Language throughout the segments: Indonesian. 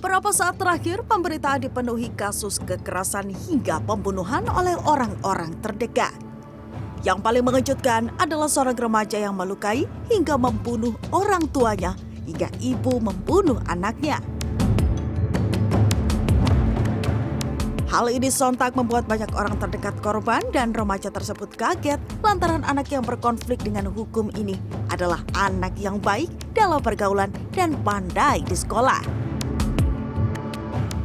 Beberapa saat terakhir, pemberitaan dipenuhi kasus kekerasan hingga pembunuhan oleh orang-orang terdekat. Yang paling mengejutkan adalah seorang remaja yang melukai hingga membunuh orang tuanya, hingga ibu membunuh anaknya. Hal ini sontak membuat banyak orang terdekat korban dan remaja tersebut kaget lantaran anak yang berkonflik dengan hukum ini adalah anak yang baik dalam pergaulan dan pandai di sekolah.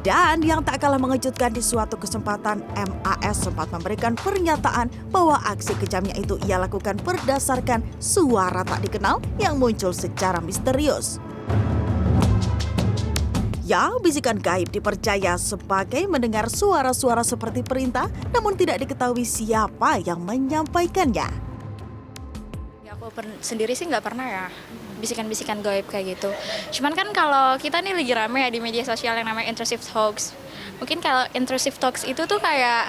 Dan yang tak kalah mengejutkan, di suatu kesempatan MAS sempat memberikan pernyataan bahwa aksi kejamnya itu ia lakukan berdasarkan suara tak dikenal yang muncul secara misterius. Ya, bisikan gaib dipercaya sebagai mendengar suara-suara seperti perintah, namun tidak diketahui siapa yang menyampaikannya. Ya, aku sendiri sih nggak pernah ya bisikan-bisikan gaib kayak gitu. Cuman kan kalau kita nih lagi rame ya di media sosial yang namanya intrusive talks. Mungkin kalau intrusive talks itu tuh kayak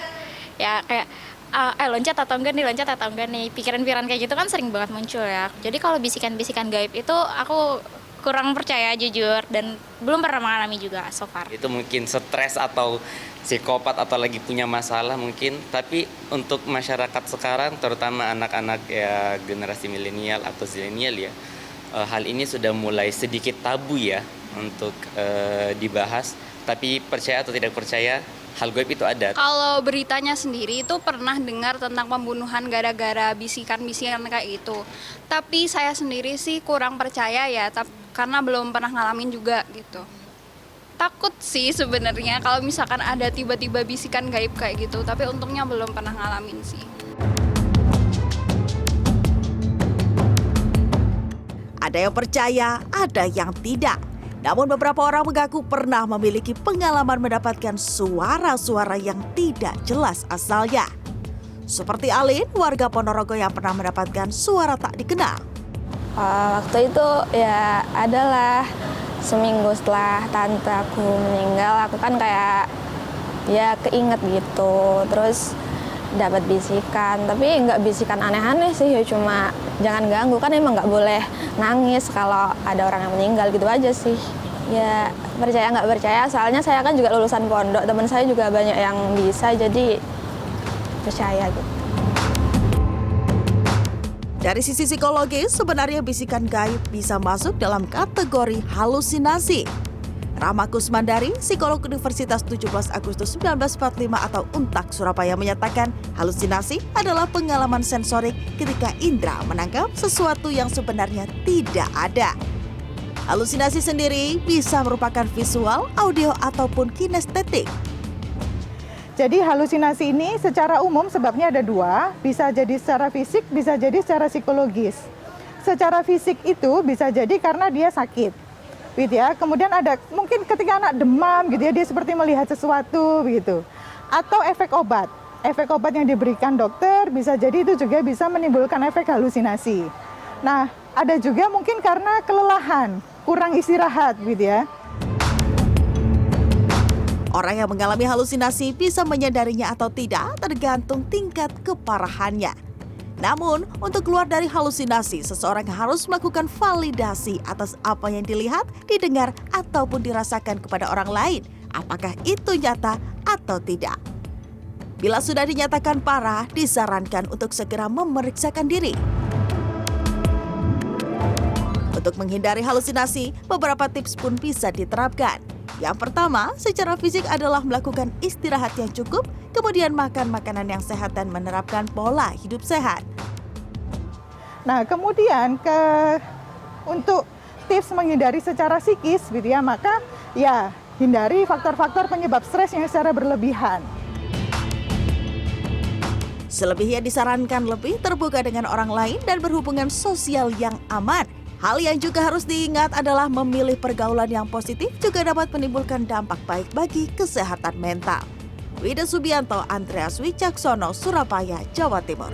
loncat atau enggak nih. Pikiran-pikiran kayak gitu kan sering banget muncul ya. Jadi kalau bisikan-bisikan gaib itu aku kurang percaya jujur dan belum pernah mengalami juga so far. Itu mungkin stres atau psikopat atau lagi punya masalah mungkin, tapi untuk masyarakat sekarang terutama anak-anak ya generasi milenial atau zilenial ya, hal ini sudah mulai sedikit tabu ya untuk dibahas, tapi percaya atau tidak percaya hal gaib itu ada. Kalau beritanya sendiri itu pernah dengar tentang pembunuhan gara-gara bisikan-bisikan kayak gitu. Tapi saya sendiri sih kurang percaya ya, karena belum pernah ngalamin juga gitu. Takut sih sebenarnya kalau misalkan ada tiba-tiba bisikan gaib kayak gitu, tapi untungnya belum pernah ngalamin sih. Ada yang percaya, ada yang tidak. Namun beberapa orang mengaku pernah memiliki pengalaman mendapatkan suara-suara yang tidak jelas asalnya. Seperti Alin, warga Ponorogo yang pernah mendapatkan suara tak dikenal. Waktu itu ya adalah seminggu setelah tante aku meninggal, aku kan kayak ya keinget gitu. Terus dapat bisikan, tapi nggak bisikan aneh-aneh sih, ya cuma jangan ganggu, kan emang nggak boleh nangis kalau ada orang yang meninggal gitu aja sih. Ya percaya nggak percaya, soalnya saya kan juga lulusan pondok, teman saya juga banyak yang bisa, jadi percaya gitu. Dari sisi psikologis, sebenarnya bisikan gaib bisa masuk dalam kategori halusinasi. Rama Kusmandari, psikolog Universitas 17 Agustus 1945 atau UNTAK Surabaya menyatakan halusinasi adalah pengalaman sensorik ketika indera menangkap sesuatu yang sebenarnya tidak ada. Halusinasi sendiri bisa merupakan visual, audio, ataupun kinestetik. Jadi halusinasi ini secara umum sebabnya ada dua, bisa jadi secara fisik, bisa jadi secara psikologis. Secara fisik itu bisa jadi karena dia sakit, gitu ya. Kemudian ada mungkin ketika anak demam, gitu ya, dia seperti melihat sesuatu, begitu. Atau efek obat yang diberikan dokter bisa jadi itu juga bisa menimbulkan efek halusinasi. Nah, ada juga mungkin karena kelelahan, kurang istirahat, gitu ya. Orang yang mengalami halusinasi bisa menyadarinya atau tidak tergantung tingkat keparahannya. Namun, untuk keluar dari halusinasi, seseorang harus melakukan validasi atas apa yang dilihat, didengar, ataupun dirasakan kepada orang lain. Apakah itu nyata atau tidak? Bila sudah dinyatakan parah, disarankan untuk segera memeriksakan diri. Untuk menghindari halusinasi, beberapa tips pun bisa diterapkan. Yang pertama, secara fisik adalah melakukan istirahat yang cukup, kemudian makan makanan yang sehat dan menerapkan pola hidup sehat. Nah, kemudian untuk tips menghindari secara psikis, gitu ya, maka ya hindari faktor-faktor penyebab stres yang secara berlebihan. Selebihnya disarankan lebih terbuka dengan orang lain dan berhubungan sosial yang aman. Hal yang juga harus diingat adalah memilih pergaulan yang positif juga dapat menimbulkan dampak baik bagi kesehatan mental. Wida Subianto, Andreas Wicaksono, Surabaya, Jawa Timur.